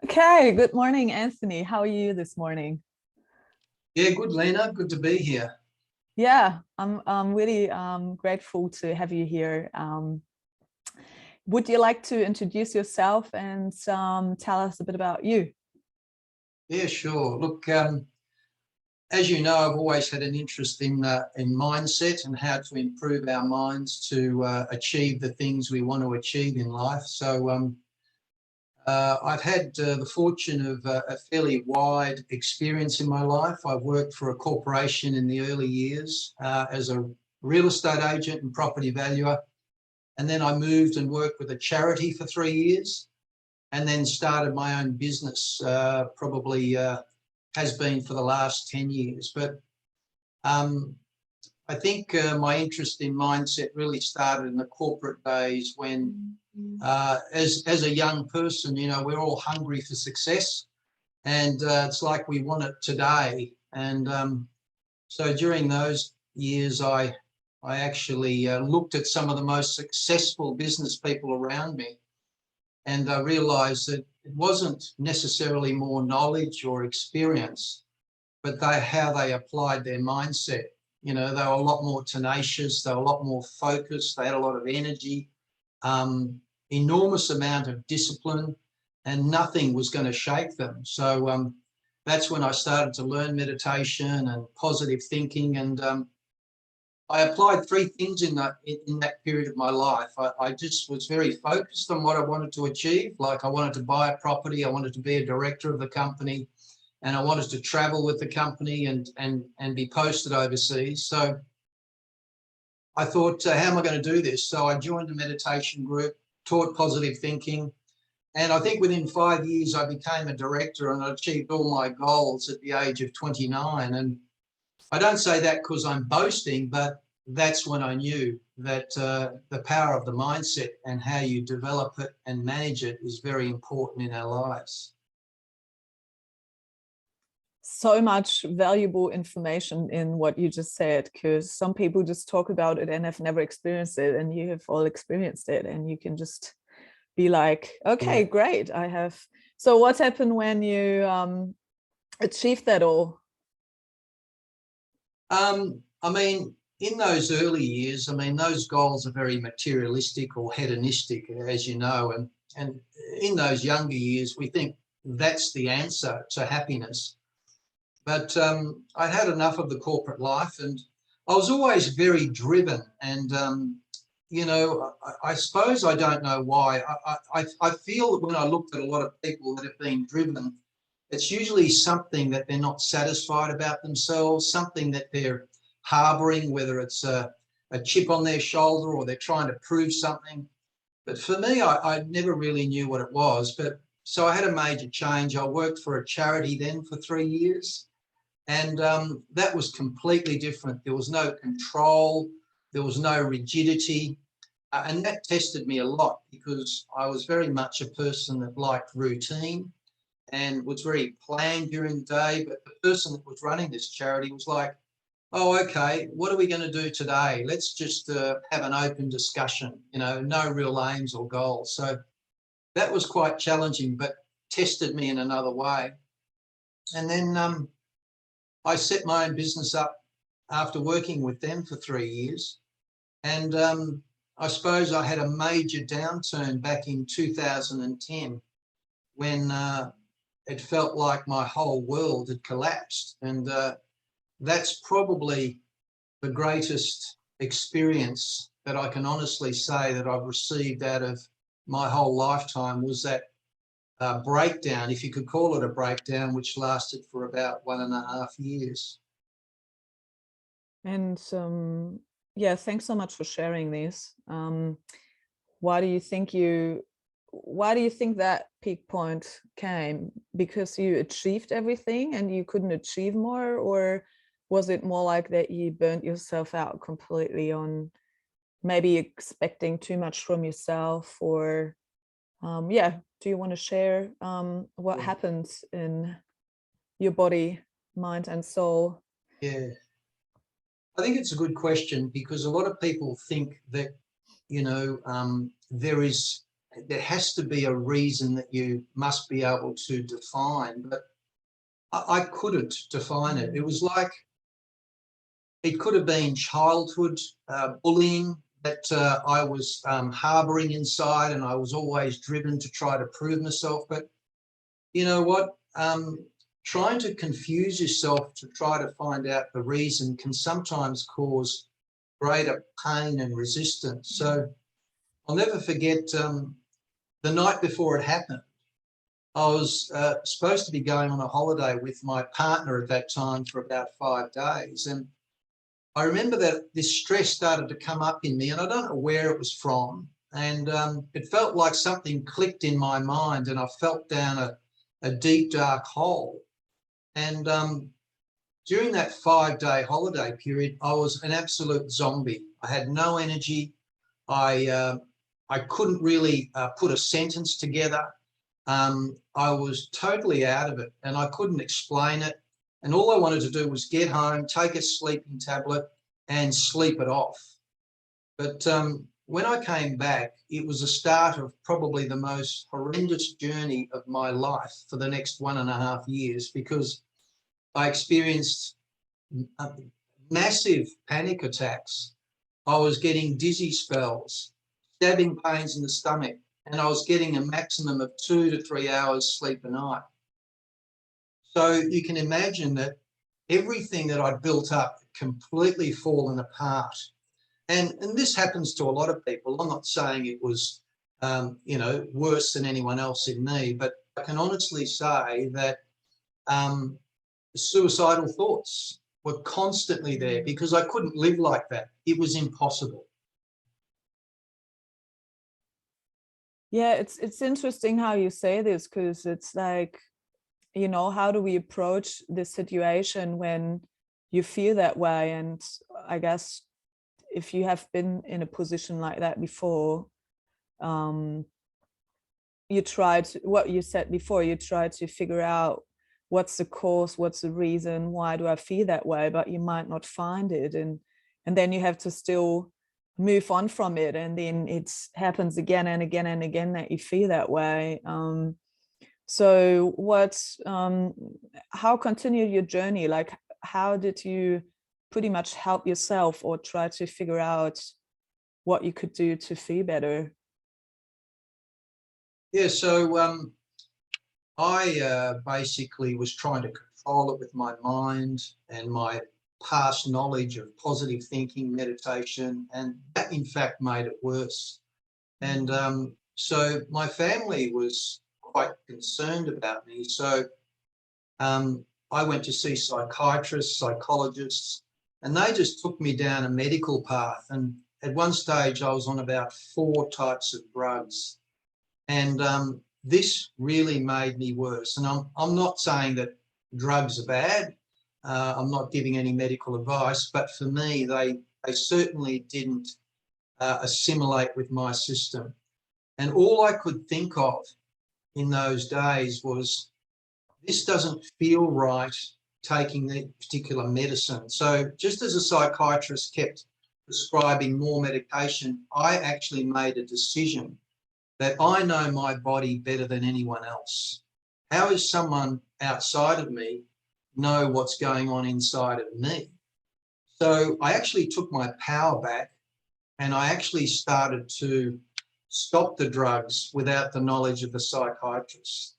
Okay, good morning, Anthony. How are you this morning? Yeah, good, Lena. Good to be here. Yeah, I'm really grateful to have you here. Would you like to introduce yourself and tell us a bit about you? Yeah, sure. Look, as you know, I've always had an interest in mindset and how to improve our minds to achieve the things we want to achieve in life. I've had the fortune of a fairly wide experience in my life. I've worked for a corporation in the early years as a real estate agent and property valuer. And then I moved and worked with a charity for 3 years and then started my own business, probably has been for the last 10 years. But I think my interest in mindset really started in the corporate days when, as a young person, you know, we're all hungry for success and it's like we want it today. And so during those years, I actually looked at some of the most successful business people around me, and I realized that it wasn't necessarily more knowledge or experience, but how they applied their mindset. You know, they were a lot more tenacious, they were a lot more focused, they had a lot of energy, enormous amount of discipline, and nothing was going to shake them. So that's when I started to learn meditation and positive thinking. And I applied three things in that period of my life. I just was very focused on what I wanted to achieve. Like I wanted to buy a property, I wanted to be a director of the company, and I wanted to travel with the company and be posted overseas. So I thought, how am I going to do this? So I joined a meditation group, taught positive thinking, and I think within 5 years I became a director and I achieved all my goals at the age of 29. And I don't say that because I'm boasting, but that's when I knew that the power of the mindset and how you develop it and manage it is very important in our lives. So much valuable information in what you just said, because some people just talk about it and have never experienced it, and you have all experienced it, and you can just be like, okay, great, I have. So what happened when you achieved that all? I mean, in those early years, I mean, those goals are very materialistic or hedonistic, as you know, and in those younger years, we think that's the answer to happiness. But I had enough of the corporate life, and I was always very driven. And you know, I suppose I don't know why. I feel that when I looked at a lot of people that have been driven, it's usually something that they're not satisfied about themselves, something that they're harboring, whether it's a chip on their shoulder or they're trying to prove something. But for me, I never really knew what it was. But so I had a major change. I worked for a charity then for 3 years, and that was completely different. There was no control, there was no rigidity. And that tested me a lot because I was very much a person that liked routine and was very planned during the day. But the person that was running this charity was like, oh, okay, what are we going to do today? Let's just have an open discussion, you know, no real aims or goals. So that was quite challenging, but tested me in another way. And then I set my own business up after working with them for 3 years. And I suppose I had a major downturn back in 2010 when it felt like my whole world had collapsed. And that's probably the greatest experience that I can honestly say that I've received out of my whole lifetime, was that breakdown, if you could call it a breakdown, which lasted for about 1.5 years. And yeah, thanks so much for sharing this. Why do you think that peak point came? Because you achieved everything and you couldn't achieve more, or was it more like that you burnt yourself out completely on maybe expecting too much from yourself? Or yeah, do you want to share what happens in your body, mind and soul? Yeah, I think it's a good question because a lot of people think that, you know, there is there has to be a reason that you must be able to define, but I couldn't define it. It was like, it could have been childhood bullying that I was harboring inside, and I was always driven to try to prove myself. But you know what? Trying to confuse yourself to try to find out the reason can sometimes cause greater pain and resistance. So I'll never forget the night before it happened. I was supposed to be going on a holiday with my partner at that time for about 5 days. And I remember that this stress started to come up in me, and I don't know where it was from. And it felt like something clicked in my mind, and I felt down a deep, dark hole. And during that 5-day holiday period, I was an absolute zombie. I had no energy. I couldn't really put a sentence together. I was totally out of it, and I couldn't explain it. And all I wanted to do was get home, take a sleeping tablet and sleep it off. But when I came back, it was the start of probably the most horrendous journey of my life for the next 1.5 years, because I experienced massive panic attacks. I was getting dizzy spells, stabbing pains in the stomach, and I was getting a maximum of 2 to 3 hours sleep a night. So you can imagine that everything that I'd built up completely fallen apart. And this happens to a lot of people. I'm not saying it was, worse than anyone else in me, but I can honestly say that suicidal thoughts were constantly there because I couldn't live like that. It was impossible. Yeah, it's interesting how you say this, because it's like, how do we approach this situation when you feel that way? And I guess if you have been in a position like that before, you try to, what you said before, you try to figure out what's the cause, what's the reason, why do I feel that way, but you might not find it. And then you have to still move on from it. And then it happens again and again and again that you feel that way. So how continued your journey? Like, how did you pretty much help yourself or try to figure out what you could do to feel better? Yeah, so I basically was trying to control it with my mind and my past knowledge of positive thinking, meditation, and that in fact made it worse. And so my family was quite concerned about me. So I went to see psychiatrists, psychologists, and they just took me down a medical path. And at one stage, I was on about 4 types of drugs. And this really made me worse. And I'm not saying that drugs are bad. I'm not giving any medical advice, but for me, they certainly didn't assimilate with my system. And all I could think of in those days was, this doesn't feel right, taking the particular medicine. So just as a psychiatrist kept prescribing more medication, I actually made a decision that I know my body better than anyone else. How is someone outside of me know what's going on inside of me? So I actually took my power back, and I actually started to stop the drugs without the knowledge of the psychiatrist.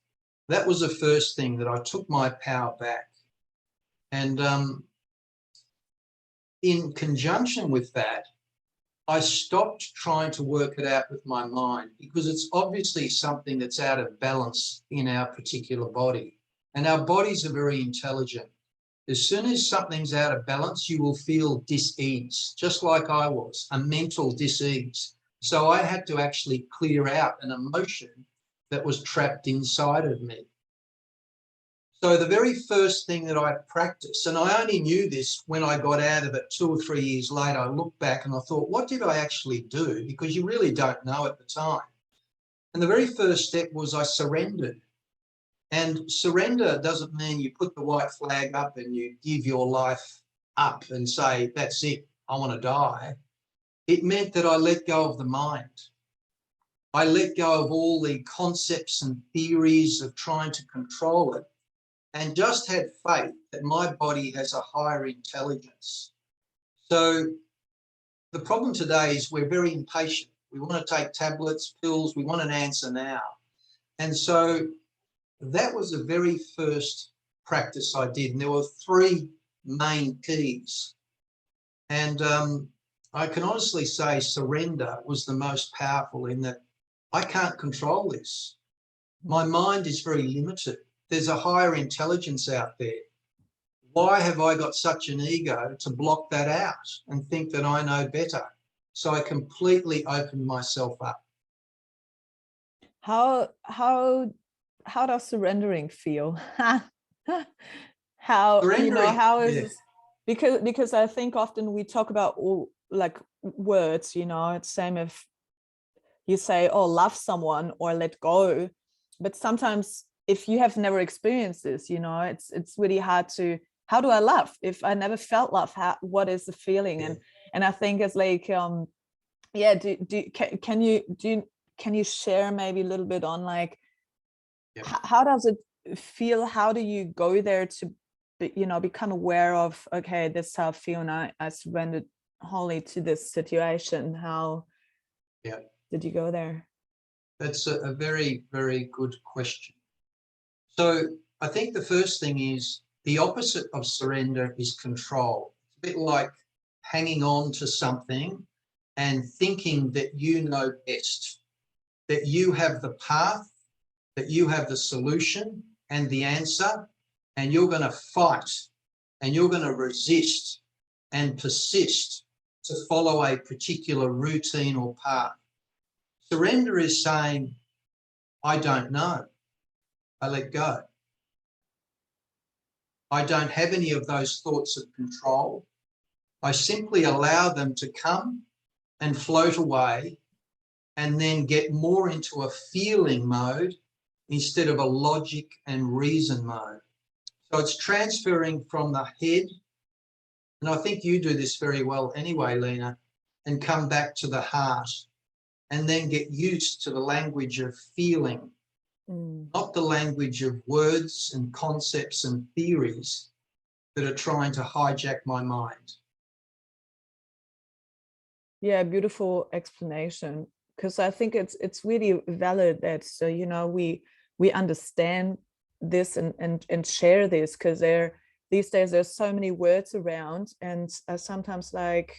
That was the first thing, that I took my power back. And in conjunction with that, I stopped trying to work it out with my mind, because it's obviously something that's out of balance in our particular body. And our bodies are very intelligent. As soon as something's out of balance, you will feel dis-ease, just like I was, a mental dis-ease. So I had to actually clear out an emotion that was trapped inside of me. So the very first thing that I practiced, and I only knew this when I got out of it 2 or 3 years later, I looked back and I thought, what did I actually do? Because you really don't know at the time. And the very first step was I surrendered. And surrender doesn't mean you put the white flag up and you give your life up and say, that's it, I want to die. It meant that I let go of the mind. I let go of all the concepts and theories of trying to control it and just had faith that my body has a higher intelligence. So the problem today is we're very impatient. We want to take tablets, pills, we want an answer now. And so that was the very first practice I did. And there were 3 main keys. And I can honestly say surrender was the most powerful, in that I can't control this. My mind is very limited. There's a higher intelligence out there. Why have I got such an ego to block that out and think that I know better? So I completely opened myself up. How does surrendering feel? How, you know, Surrendering, how yeah. is, because I think often we talk about all like words, you know, it's same if you say, oh, love someone or let go, but sometimes if you have never experienced this, you know, it's really hard to, how do I love if I never felt love? What is the feeling? Yeah. And I think it's like yeah, can you share maybe a little bit on like, Yeah. how does it feel? How do you go there to be, you know, become aware of, okay, this is how I feel, and I surrendered wholly to this situation? How Yeah. did you go there? That's a very, very good question. So I think the first thing is the opposite of surrender is control. It's a bit like hanging on to something and thinking that you know best, that you have the path, that you have the solution and the answer, and you're going to fight and you're going to resist and persist to follow a particular routine or path. Surrender is saying, I don't know. I let go. I don't have any of those thoughts of control. I simply allow them to come and float away, and then get more into a feeling mode instead of a logic and reason mode. So it's transferring from the head, and I think you do this very well anyway, Lena, and come back to the heart, and then get used to the language of feeling, not the language of words and concepts and theories that are trying to hijack my mind. Yeah, beautiful explanation, because I think it's really valid that, so you know, we understand this and share this, because these days there's so many words around, and sometimes like,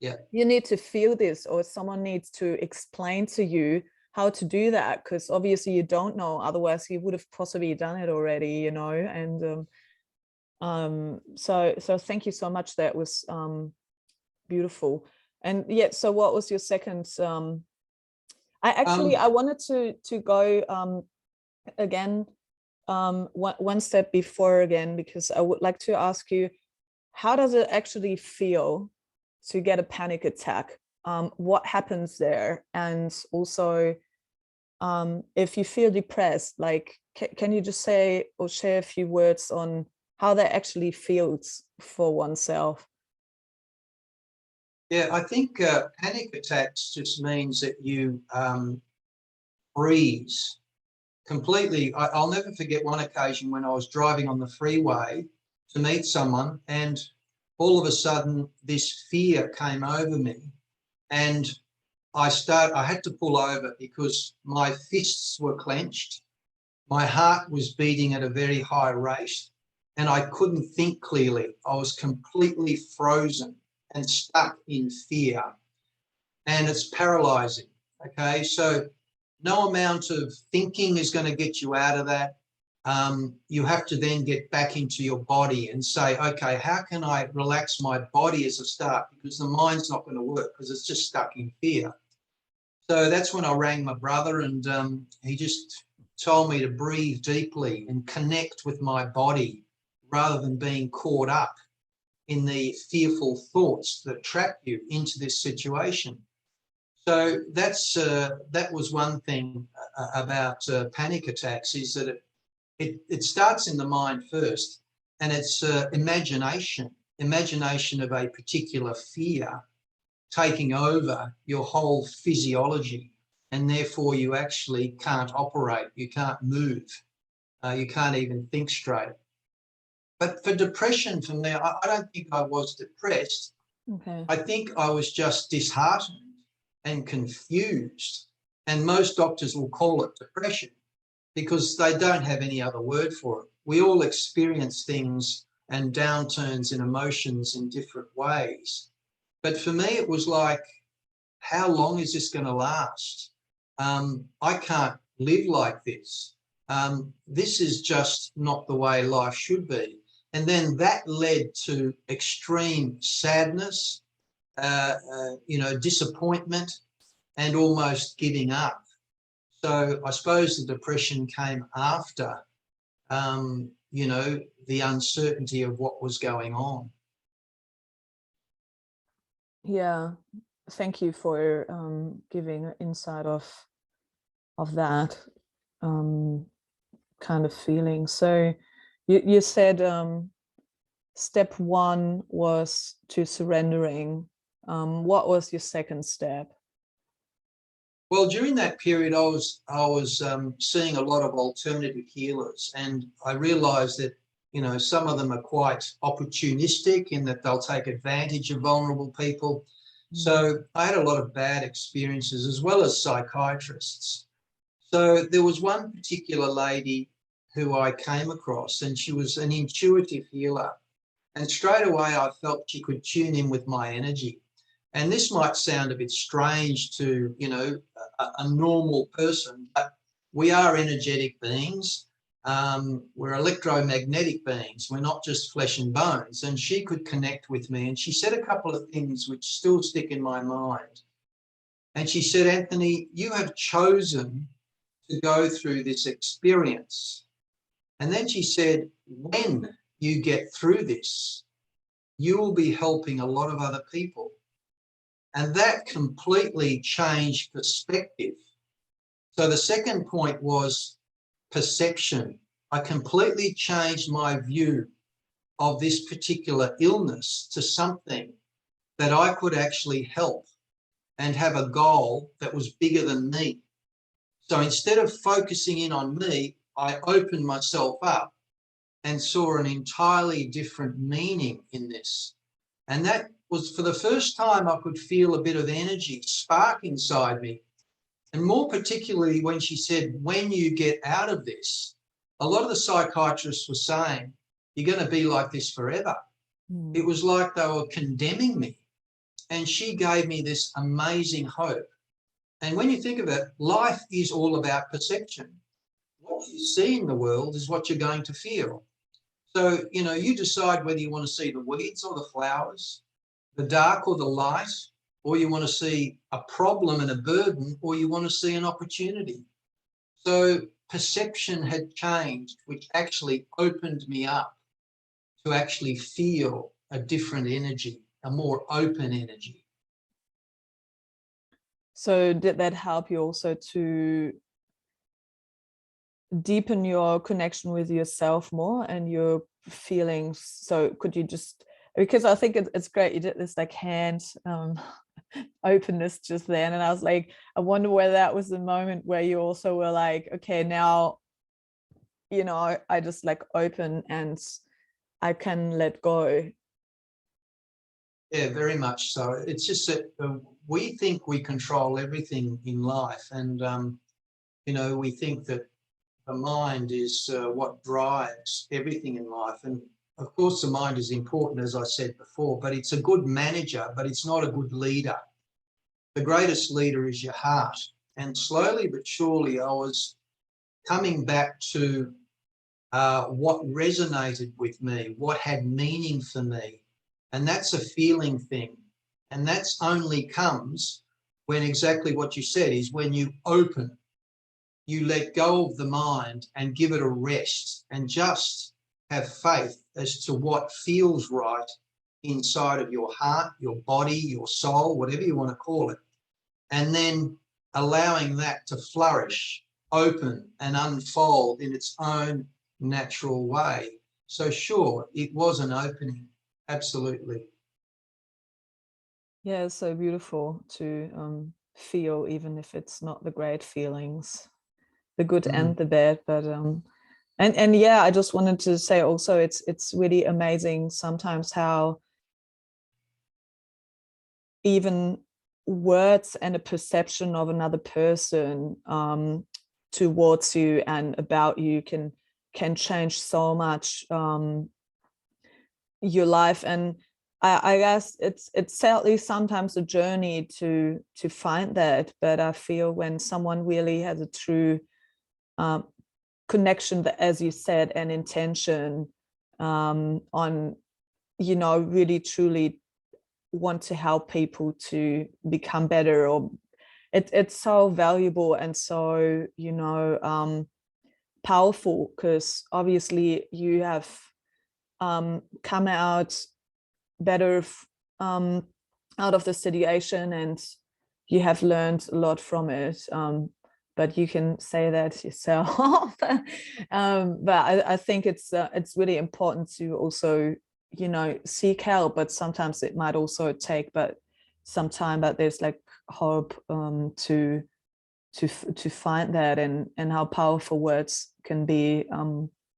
Yeah, you need to feel this, or someone needs to explain to you how to do that, because obviously you don't know, otherwise you would have possibly done it already, you know. And so thank you so much. That was beautiful. And yeah, so what was your second? I wanted to go again one step before again, because I would like to ask you, how does it actually feel to get a panic attack? What happens there? And also, if you feel depressed, like, can you just say or share a few words on how that actually feels for oneself? yeah. I think panic attacks just means that you freeze completely. I'll never forget one occasion when I was driving on the freeway to meet someone, and all of a sudden this fear came over me, and I had to pull over because my fists were clenched, my heart was beating at a very high rate, and I couldn't think clearly. I was completely frozen and stuck in fear, and it's paralyzing. Okay, so no amount of thinking is going to get you out of that. You have to then get back into your body and say, okay, how can I relax my body as a start? Because the mind's not going to work because it's just stuck in fear. So that's when I rang my brother, and he just told me to breathe deeply and connect with my body rather than being caught up in the fearful thoughts that trap you into this situation. So that was one thing about panic attacks, is that it starts in the mind first, and it's imagination of a particular fear taking over your whole physiology. and therefore you actually can't operate, you can't move, you can't even think straight. But for depression, for me, I don't think I was depressed. Okay. I think I was just disheartened and confused. And most doctors will call it depression because they don't have any other word for it. We all experience things and downturns in emotions in different ways. But for me, it was like, how long is this going to last? I can't live like this. This is just not the way life should be. And then that led to extreme sadness, disappointment, and almost giving up. So I suppose the depression came after, the uncertainty of what was going on. Yeah, thank you for giving insight of that kind of feeling. So you said step one was to surrendering. What was your second step? Well, during that period, I was seeing a lot of alternative healers, and I realised that some of them are quite opportunistic in that they'll take advantage of vulnerable people. So I had a lot of bad experiences, as well as psychiatrists. So there was one particular lady who I came across, and she was an intuitive healer. And straight away, I felt she could tune in with my energy. And this might sound a bit strange to, a normal person, but we are energetic beings. We're electromagnetic beings. We're not just flesh and bones. And she could connect with me. And she said a couple of things which still stick in my mind. And she said, Anthony, you have chosen to go through this experience. And then she said, when you get through this, you will be helping a lot of other people. And that completely changed perspective. So the second point was perception. I completely changed my view of this particular illness to something that I could actually help and have a goal that was bigger than me. So instead of focusing in on me, I opened myself up and saw an entirely different meaning in this. And that was for the first time I could feel a bit of energy spark inside me. And more particularly when she said, when you get out of this, a lot of the psychiatrists were saying, you're going to be like this forever. It was like they were condemning me. And she gave me this amazing hope. And when you think of it, life is all about perception. What you see in the world is what you're going to feel. So, you decide whether you want to see the weeds or the flowers, the dark or the light, or you want to see a problem and a burden, or you want to see an opportunity. So perception had changed, which actually opened me up to actually feel a different energy, a more open energy. So did that help you also to deepen your connection with yourself more and your feelings? So could you just, because I think it's great you did this like hand openness just then, and I was like, I wonder whether that was the moment where you also were like, okay, now I just like open and I can let go. Yeah, very much so. It's just that we think we control everything in life, and we think that the mind is what drives everything in life. And of course, the mind is important, as I said before, but it's a good manager, but it's not a good leader. The greatest leader is your heart. And slowly but surely, I was coming back to what resonated with me, what had meaning for me. And that's a feeling thing. And that's only comes when exactly what you said is when you open, you let go of the mind and give it a rest and just have faith as to what feels right inside of your heart, your body, your soul, whatever you want to call it. And then allowing that to flourish, open and unfold in its own natural way. So sure, it was an opening, absolutely. Yeah, it's so beautiful to feel, even if it's not the great feelings, the good Mm. and the bad. But and yeah, I just wanted to say also, it's really amazing sometimes how even words and a perception of another person towards you and about you can change so much your life. And I guess it's sadly sometimes a journey to find that, but I feel when someone really has a true connection, that, as you said, and intention on, you know, really truly want to help people to become better, or it's so valuable and so, you know, powerful, because obviously you have come out better out of the situation, and you have learned a lot from it. But you can say that yourself. But I think it's really important to also, you know, seek help. But sometimes it might also take some time. But there's like hope to find that, and how powerful words can be,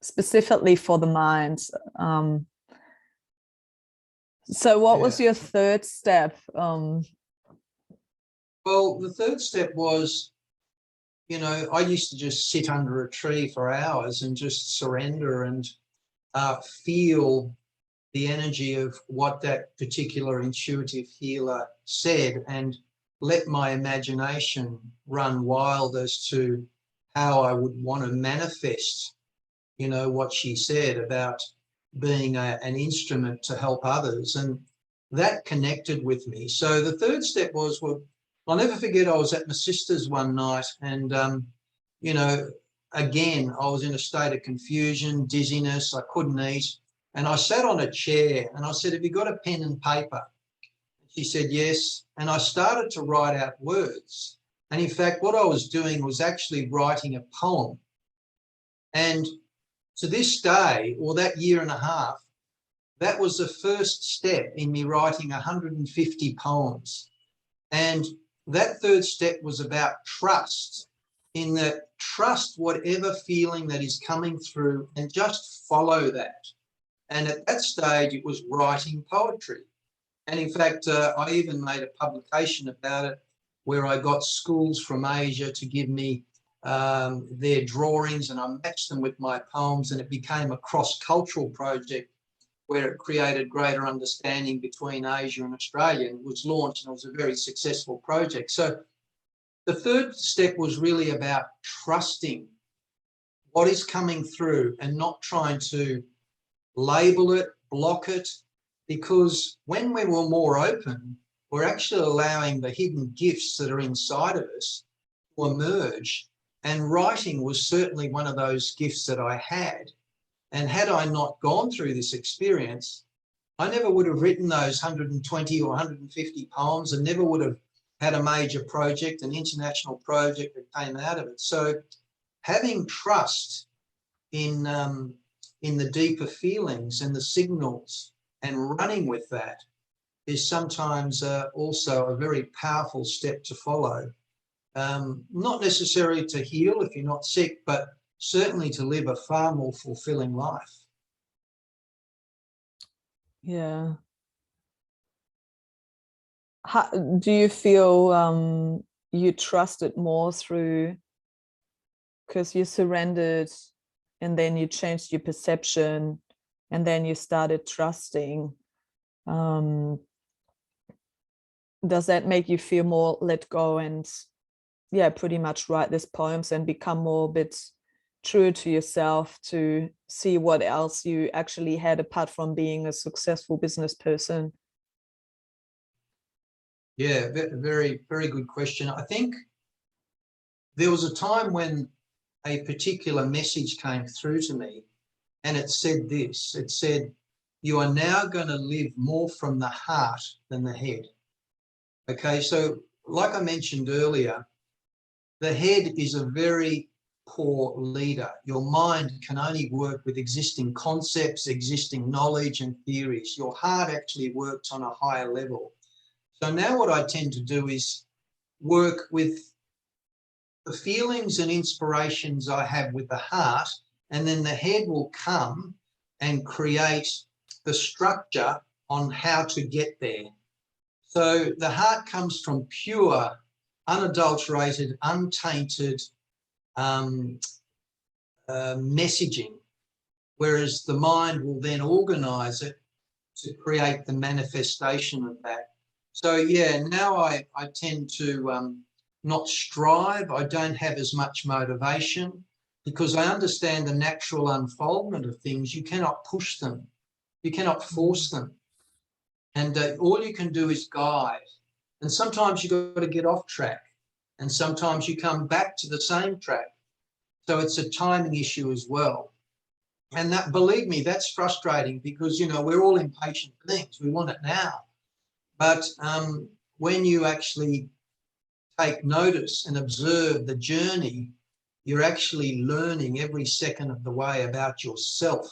specifically for the mind. So what was your third step? Well, the third step was, you know, I used to just sit under a tree for hours and just surrender and feel the energy of what that particular intuitive healer said, and let my imagination run wild as to how I would want to manifest, you know, what she said about being an instrument to help others. And that connected with me. So the third step was, well, I'll never forget, I was at my sister's one night, and, you know, again, I was in a state of confusion, dizziness, I couldn't eat. And I sat on a chair and I said, have you got a pen and paper? She said, yes. And I started to write out words. And in fact, what I was doing was actually writing a poem. And to this day, or that year and a half, that was the first step in me writing 150 poems. And that third step was about trust, in that trust whatever feeling that is coming through and just follow that. And at that stage, it was writing poetry. And in fact, I even made a publication about it, where I got schools from Asia to give me their drawings, and I matched them with my poems, and it became a cross-cultural project where it created greater understanding between Asia and Australia, and was launched, and it was a very successful project. So the third step was really about trusting what is coming through and not trying to label it, block it, because when we were more open, we're actually allowing the hidden gifts that are inside of us to emerge. And writing was certainly one of those gifts that I had. And had I not gone through this experience, I never would have written those 120 or 150 poems, and never would have had a major project, an international project that came out of it. So having trust in the deeper feelings and the signals and running with that is sometimes also a very powerful step to follow. Not necessarily to heal if you're not sick, but certainly to live a far more fulfilling life. Yeah. How, do you feel you trusted more through, because you surrendered and then you changed your perception and then you started trusting? Does that make you feel more let go and, yeah, pretty much write these poems and become more a bit true to yourself, to see what else you actually had apart from being a successful business person? Yeah, very, very good question. I think there was a time when a particular message came through to me, and it said this. It said, you are now going to live more from the heart than the head. Okay, so like I mentioned earlier, the head is a very poor leader. Your mind can only work with existing concepts, existing knowledge and theories. Your heart actually works on a higher level. So now what I tend to do is work with the feelings and inspirations I have with the heart, and then the head will come and create the structure on how to get there. So the heart comes from pure, unadulterated, untainted messaging, whereas the mind will then organize it to create the manifestation of that. So yeah, now I tend to not strive. I don't have as much motivation because I understand the natural unfoldment of things. You cannot push them. You cannot force them. And all you can do is guide. And sometimes you've got to get off track. And sometimes you come back to the same track. So it's a timing issue as well. And that, believe me, that's frustrating because, you know, we're all impatient beings. We want it now. But when you actually take notice and observe the journey, you're actually learning every second of the way about yourself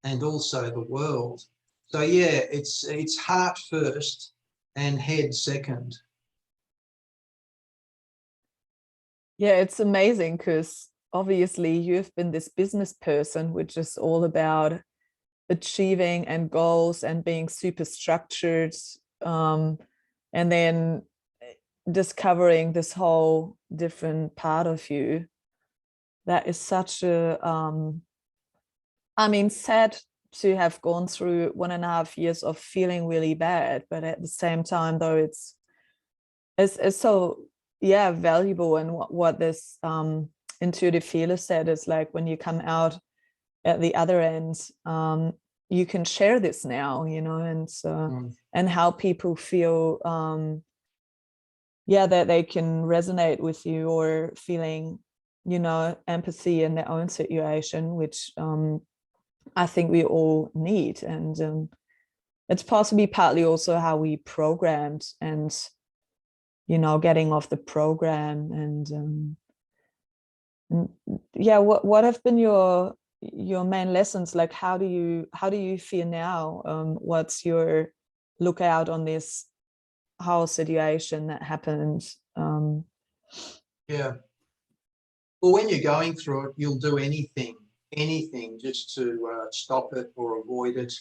and also the world. So yeah, it's heart first and head second. Yeah, it's amazing because obviously you've been this business person, which is all about achieving and goals and being super structured, and then discovering this whole different part of you. That is such a I mean, sad to have gone through 1.5 years of feeling really bad, but at the same time though, it's so, yeah, valuable. And what this intuitive healer said is like, when you come out at the other end, you can share this now, you know, and how people feel, yeah, that they can resonate with you, or feeling, you know, empathy in their own situation, which I think we all need. And it's possibly partly also how we programmed, and, you know, getting off the program. And yeah, what have been your main lessons? Like, how do you feel now? What's your lookout on this whole situation that happened? Yeah. Well, when you're going through it, you'll do anything just to stop it or avoid it.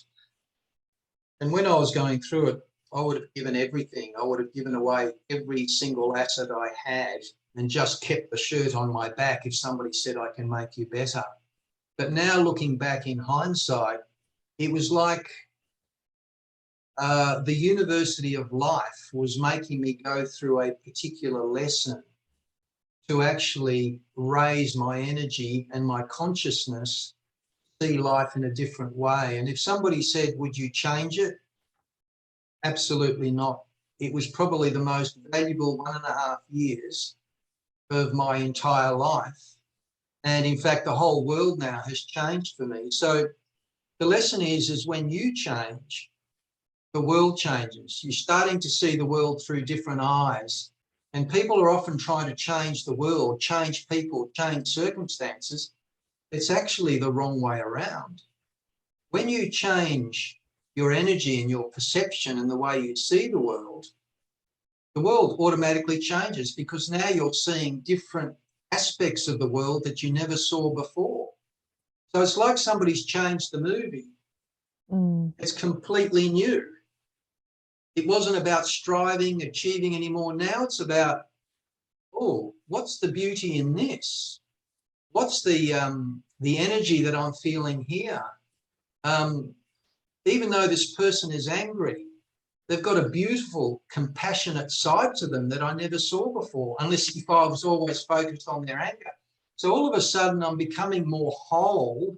And when I was going through it, I would have given everything. I would have given away every single asset I had and just kept the shirt on my back if somebody said, I can make you better. But now looking back in hindsight, it was like the University of Life was making me go through a particular lesson to actually raise my energy and my consciousness, see life in a different way. And if somebody said, would you change it? Absolutely not. It was probably the most valuable 1.5 years of my entire life. And in fact, the whole world now has changed for me. So the lesson is when you change, the world changes. You're starting to see the world through different eyes. And people are often trying to change the world, change people, change circumstances. It's actually the wrong way around. When you change your energy and your perception and the way you see the world automatically changes, because now you're seeing different aspects of the world that you never saw before. So it's like somebody's changed the movie. It's completely new. It wasn't about striving, achieving anymore. Now it's about, oh, what's the beauty in this? What's the energy that I'm feeling here? Even though this person is angry, they've got a beautiful, compassionate side to them that I never saw before, unless if I was always focused on their anger. So all of a sudden I'm becoming more whole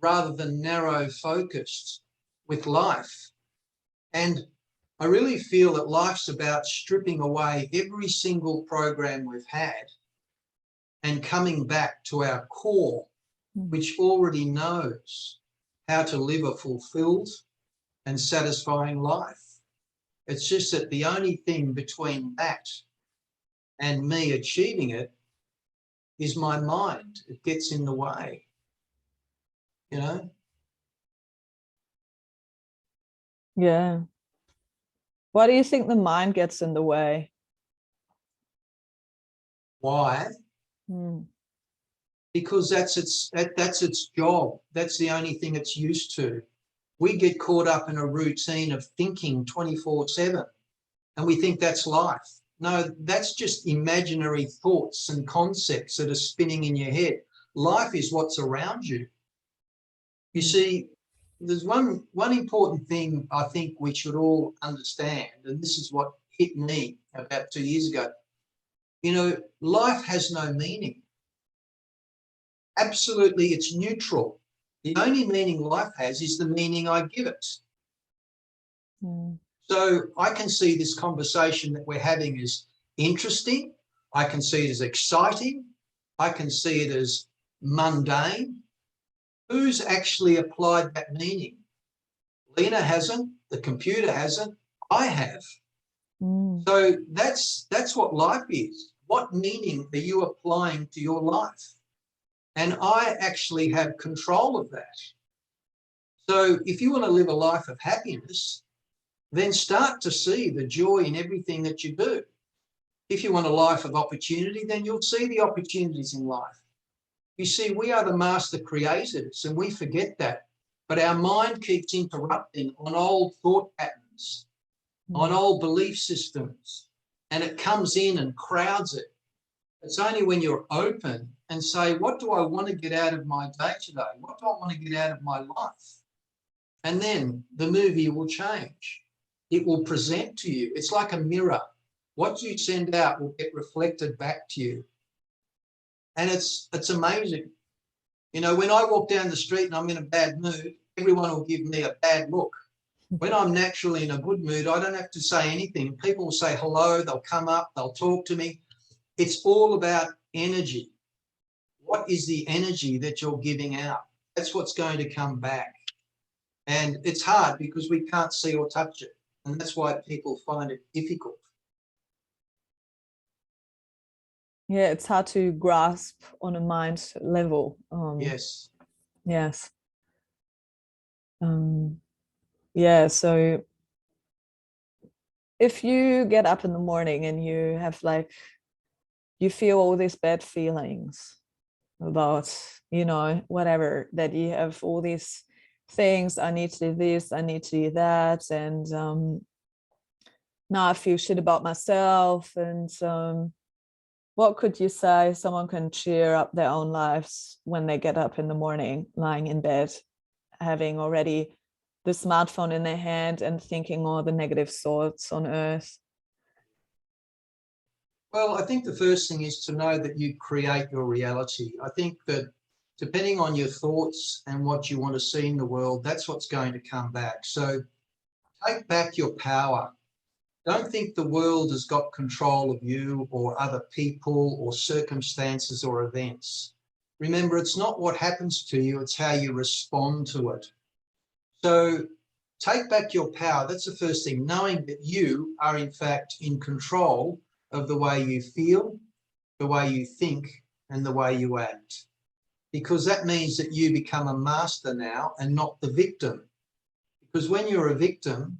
rather than narrow focused with life. And I really feel that life's about stripping away every single program we've had and coming back to our core, which already knows how to live a fulfilled and satisfying life. It's just that the only thing between that and me achieving it is my mind. It gets in the way, you know? Yeah. Why do you think the mind gets in the way? Why? Mm. Because that's its job. That's the only thing it's used to. We get caught up in a routine of thinking 24/7, and we think that's life. No, that's just imaginary thoughts and concepts that are spinning in your head. Life is what's around you. You see, there's one important thing I think we should all understand, and this is what hit me about 2 years ago. You know, life has no meaning. Absolutely, it's neutral. The only meaning life has is the meaning I give it. Mm. So I can see this conversation that we're having as interesting. I can see it as exciting. I can see it as mundane. Who's actually applied that meaning? Lena hasn't, the computer hasn't, I have. Mm. So that's what life is. What meaning are you applying to your life? And I actually have control of that. So if you want to live a life of happiness, then start to see the joy in everything that you do. If you want a life of opportunity, then you'll see the opportunities in life. You see, we are the master creators, and we forget that. But our mind keeps interrupting on old thought patterns, on old belief systems, and it comes in and crowds it. It's only when you're open and say, what do I want to get out of my day today? What do I want to get out of my life? And then the movie will change. It will present to you. It's like a mirror. What you send out will get reflected back to you. And it's amazing. You know, when I walk down the street and I'm in a bad mood, everyone will give me a bad look. When I'm naturally in a good mood, I don't have to say anything. People will say hello, they'll come up, they'll talk to me. It's all about energy. What is the energy that you're giving out? That's what's going to come back. And it's hard because we can't see or touch it. And that's why people find it difficult. Yeah, it's hard to grasp on a mind level. Yes. Yes. Yeah, so if you get up in the morning and you have like, you feel all these bad feelings about, you know, whatever, that you have all these things, I need to do this, I need to do that, and now I feel shit about myself. And what could you say someone can cheer up their own lives when they get up in the morning, lying in bed, having already the smartphone in their hand and thinking all the negative thoughts on earth? Well, I think the first thing is to know that you create your reality. I think that depending on your thoughts and what you want to see in the world, that's what's going to come back. So take back your power. Don't think the world has got control of you or other people or circumstances or events. Remember, it's not what happens to you, it's how you respond to it. So take back your power. That's the first thing, knowing that you are in fact in control of the way you feel, the way you think, and the way you act. Because that means that you become a master now and not the victim. Because when you're a victim,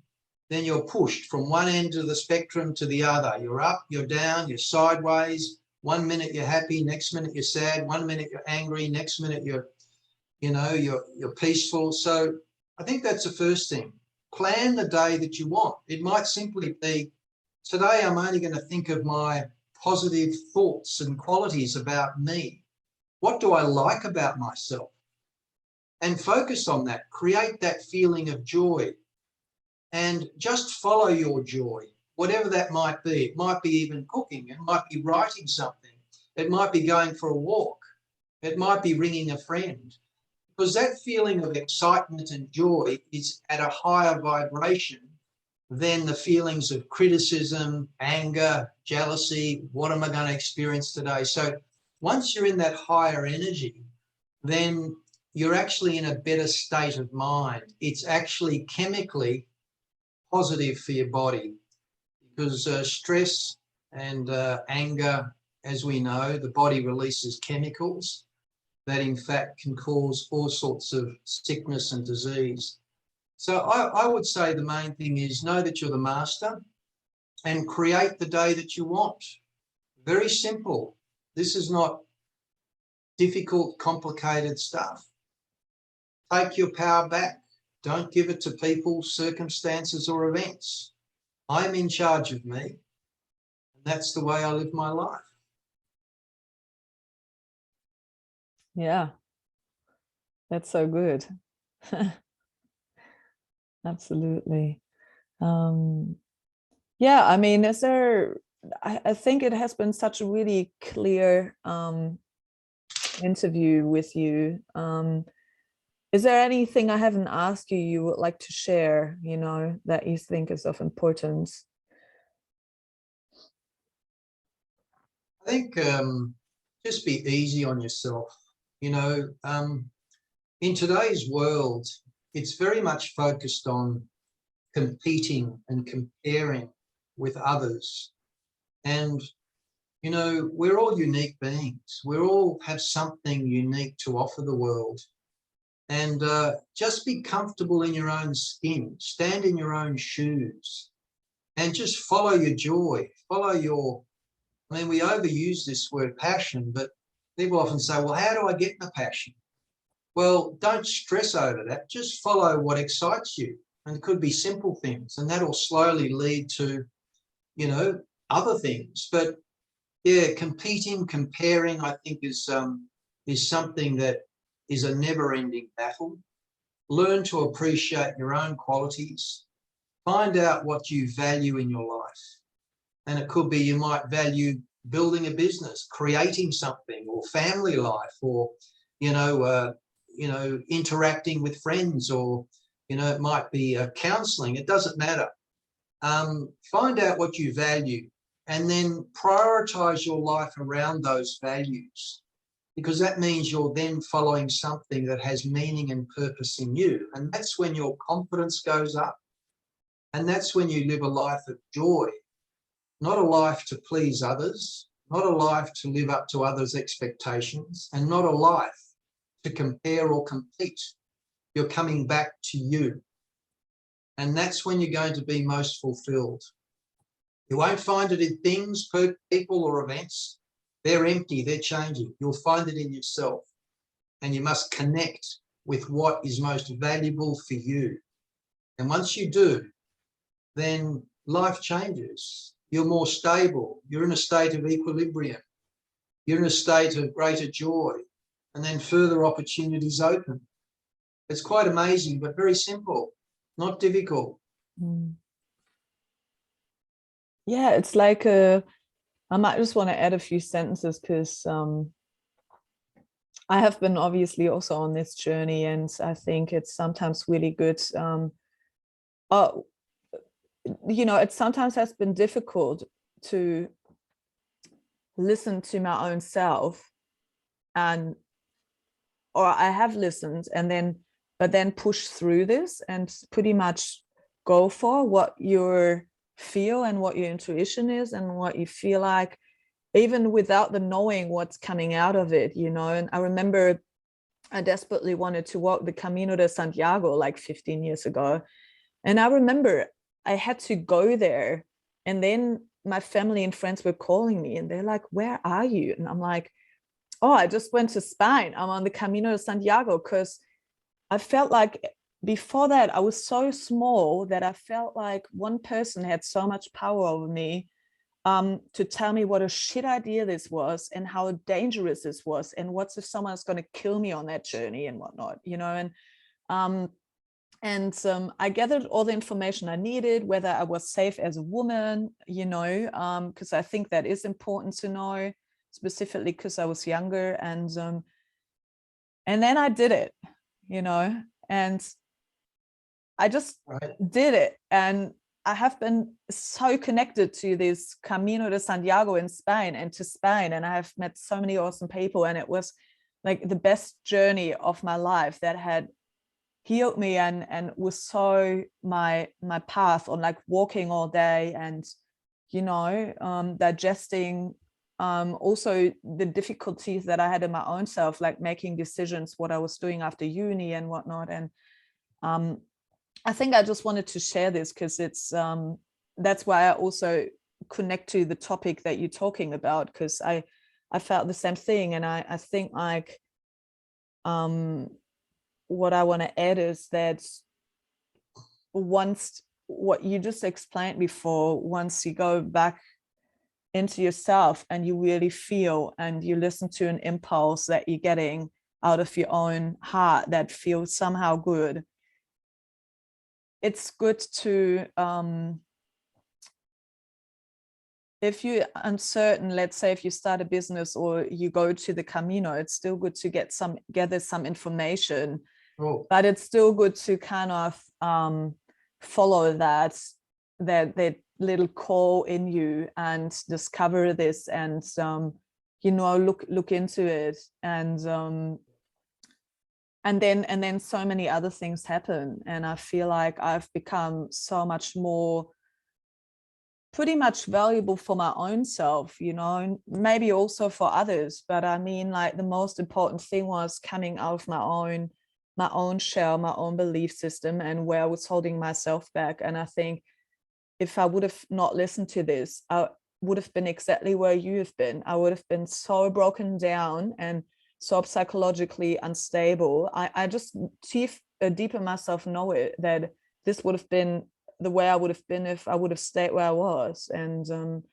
then you're pushed from one end of the spectrum to the other. You're up, you're down, you're sideways. 1 minute you're happy, next minute you're sad. 1 minute you're angry, next minute you're peaceful. So I think that's the first thing. Plan the day that you want. It might simply be, today I'm only going to think of my positive thoughts and qualities about me. What do I like about myself? And focus on that. Create that feeling of joy. And just follow your joy, whatever that might be. It might be even cooking. It might be writing something. It might be going for a walk. It might be ringing a friend. Because that feeling of excitement and joy is at a higher vibration than the feelings of criticism, anger, jealousy. What am I going to experience today? So once you're in that higher energy, then you're actually in a better state of mind. It's actually chemically positive for your body, because stress and anger, as we know, the body releases chemicals that in fact can cause all sorts of sickness and disease. So I would say the main thing is know that you're the master and create the day that you want. Very simple. This is not difficult, complicated stuff. Take your power back. Don't give it to people, circumstances, or events. I'm in charge of me, and that's the way I live my life. Yeah, that's so good. Absolutely. Yeah, I mean, I think it has been such a really clear interview with you. Is there anything I haven't asked you you would like to share, that you think is of importance? I think just be easy on yourself. In today's world, it's very much focused on competing and comparing with others. And, we're all unique beings. We all have something unique to offer the world. And just be comfortable in your own skin, stand in your own shoes, and just follow your joy, we overuse this word passion, but people often say, well, how do I get the passion? Well, don't stress over that. Just follow what excites you. And it could be simple things, and that'll slowly lead to, other things. But yeah, competing, comparing, I think is something that is a never-ending battle. Learn to appreciate your own qualities. Find out what you value in your life. And it could be you might value building a business, creating something, or family life, or, interacting with friends, or, it might be counseling. It doesn't matter. Find out what you value and then prioritize your life around those values, because that means you're then following something that has meaning and purpose in you. And that's when your confidence goes up. And that's when you live a life of joy, not a life to please others, not a life to live up to others' expectations, and not a life to compare or compete. You're coming back to you. And that's when you're going to be most fulfilled. You won't find it in things, people, or events. They're empty, they're changing. You'll find it in yourself. And you must connect with what is most valuable for you. And once you do, then life changes. You're more stable. You're in a state of equilibrium. You're in a state of greater joy. And then further opportunities open. It's quite amazing, but very simple, not difficult. Yeah, it's like I might just want to add a few sentences, because I have been obviously also on this journey, and I think it's sometimes really good. It sometimes has been difficult to listen to my own self, or I have listened but then push through this and pretty much go for what you feel and what your intuition is and what you feel like, even without the knowing what's coming out of it, And I remember I desperately wanted to walk the Camino de Santiago like 15 years ago. And I remember I had to go there, and then my family and friends were calling me and they're like, where are you? And I'm like, oh, I just went to Spain. I'm on the Camino de Santiago, because I felt like before that I was so small that I felt like one person had so much power over me, to tell me what a shit idea this was and how dangerous this was, and what's if someone's going to kill me on that journey and whatnot, and I gathered all the information I needed, whether I was safe as a woman, because I think that is important to know, specifically because I was younger, and then I did it, and I just did it, and I have been so connected to this Camino de Santiago in Spain and to Spain, and I have met so many awesome people, and it was like the best journey of my life that had healed me and was so my path on like walking all day and digesting also the difficulties that I had in my own self, like making decisions what I was doing after uni and whatnot. And I think I just wanted to share this because it's that's why I also connect to the topic that you're talking about, because I felt the same thing. And I think like what I want to add is that once, what you just explained before, once you go back into yourself and you really feel and you listen to an impulse that you're getting out of your own heart that feels somehow good, it's good to if you're uncertain, let's say if you start a business or you go to the Camino, it's still good to gather some information. Oh. But it's still good to kind of follow that little call in you and discover this, and look into it, and then so many other things happen. And I feel like I've become so much more pretty much valuable for my own self, and maybe also for others. But I mean, like, the most important thing was coming out of my own shell, my own belief system, and where I was holding myself back. And I think if I would have not listened to this, I would have been exactly where you have been. I would have been so broken down and so psychologically unstable. I just deep in myself know it, that this would have been the way I would have been if I would have stayed where I was. And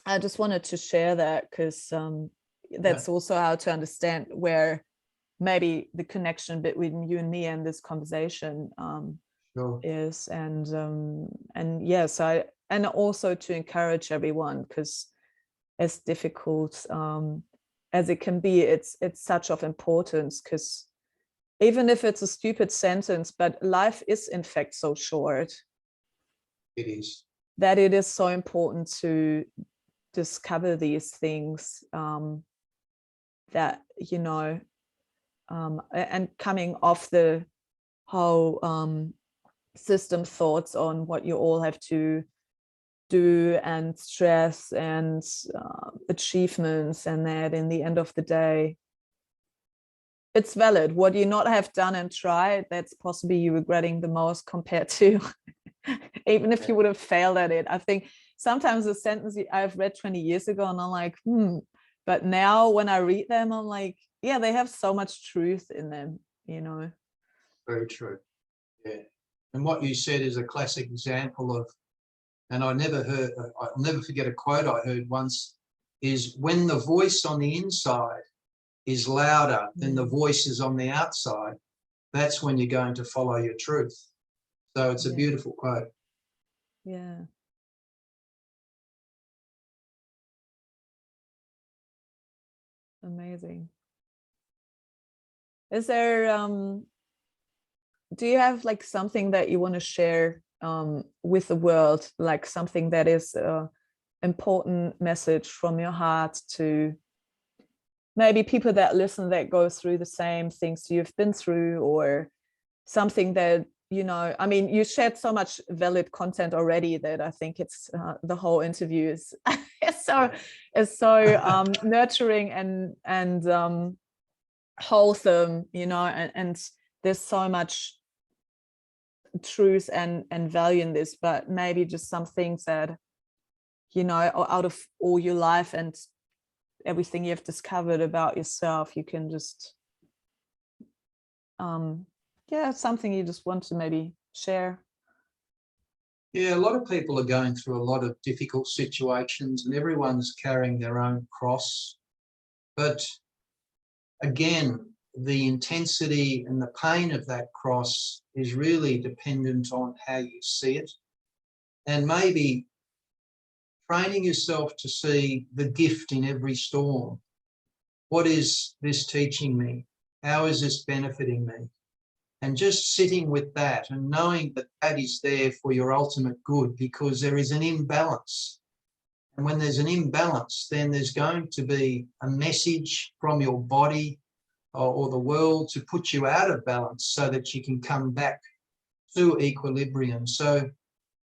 I just wanted to share that, because that's also how to understand where maybe the connection between you and me and this conversation Sure. is. And yes, and also to encourage everyone, because as difficult as it can be, it's such of importance, because even if it's a stupid sentence, but life is in fact so short. It is. That it is so important to discover these things, that, and coming off the whole system thoughts on what you all have to do, and stress and achievements, and that in the end of the day, it's valid. What you not have done and tried, that's possibly you regretting the most, compared to even if you would have failed at it. I think sometimes the sentence I've read 20 years ago, and I'm like, but now when I read them, I'm like, yeah, they have so much truth in them, Very true. Yeah. And what you said is a classic example of, and I'll never forget a quote I heard once, is when the voice on the inside is louder than the voices on the outside, that's when you're going to follow your truth. So it's a beautiful quote. Yeah. Amazing. Is there do you have like something that you want to share with the world, like something that is an important message from your heart to maybe people that listen that go through the same things you've been through, or something that, I mean, you shared so much valid content already that I think it's the whole interview is so nurturing and wholesome, and there's so much truth and value in this. But maybe just some things that, out of all your life and everything you've discovered about yourself, you can just something you just want to maybe share. Yeah, a lot of people are going through a lot of difficult situations, and everyone's carrying their own cross. But again, the intensity and the pain of that cross is really dependent on how you see it. And maybe training yourself to see the gift in every storm. What is this teaching me? How is this benefiting me? And just sitting with that and knowing that that is there for your ultimate good, because there is an imbalance. And when there's an imbalance, then there's going to be a message from your body or the world to put you out of balance so that you can come back to equilibrium. So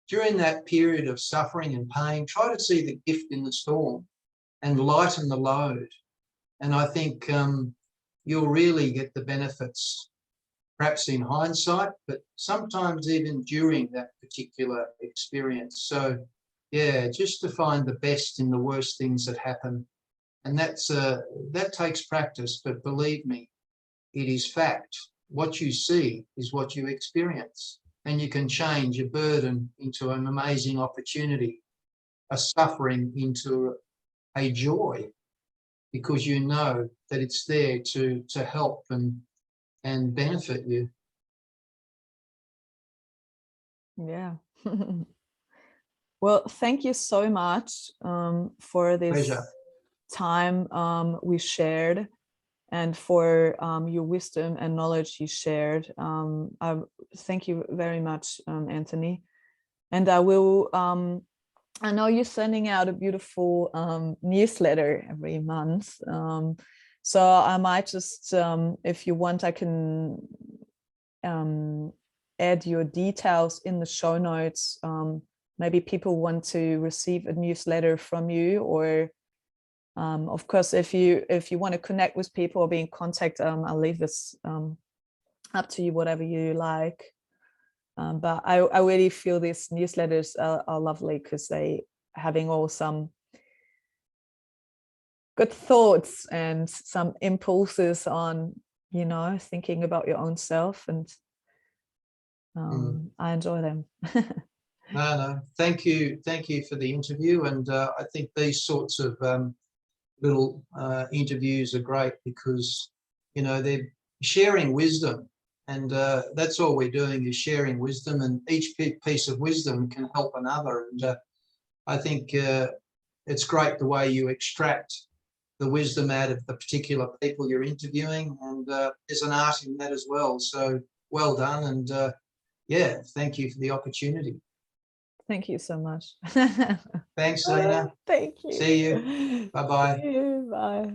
during that period of suffering and pain, try to see the gift in the storm and lighten the load. And I think you'll really get the benefits, perhaps in hindsight, but sometimes even during that particular experience. So yeah, just to find the best in the worst things that happen And that takes practice, but believe me, it is fact. What you see is what you experience, and you can change a burden into an amazing opportunity, a suffering into a joy, because you know that it's there to help and benefit you. Yeah. Well, thank you so much for this Pleasure. time we shared, and for your wisdom and knowledge you shared. I thank you very much, Anthony. And I will, I know you're sending out a beautiful newsletter every month. So I might just, if you want, I can add your details in the show notes. Maybe people want to receive a newsletter from you, or of course, if you want to connect with people or be in contact, I'll leave this up to you, whatever you like. But I really feel these newsletters are lovely, because they having all some good thoughts and some impulses on, you know, thinking about your own self, and I enjoy them. No. Thank you for the interview, and I think these sorts of little interviews are great, because you know they're sharing wisdom, and that's all we're doing, is sharing wisdom, and each piece of wisdom can help another. And I think it's great the way you extract the wisdom out of the particular people you're interviewing, and there's an art in that as well. So well done, and yeah, thank you for the opportunity. Thank you so much. Thanks, Lena. Thank you. See you. Bye-bye. See you. Bye.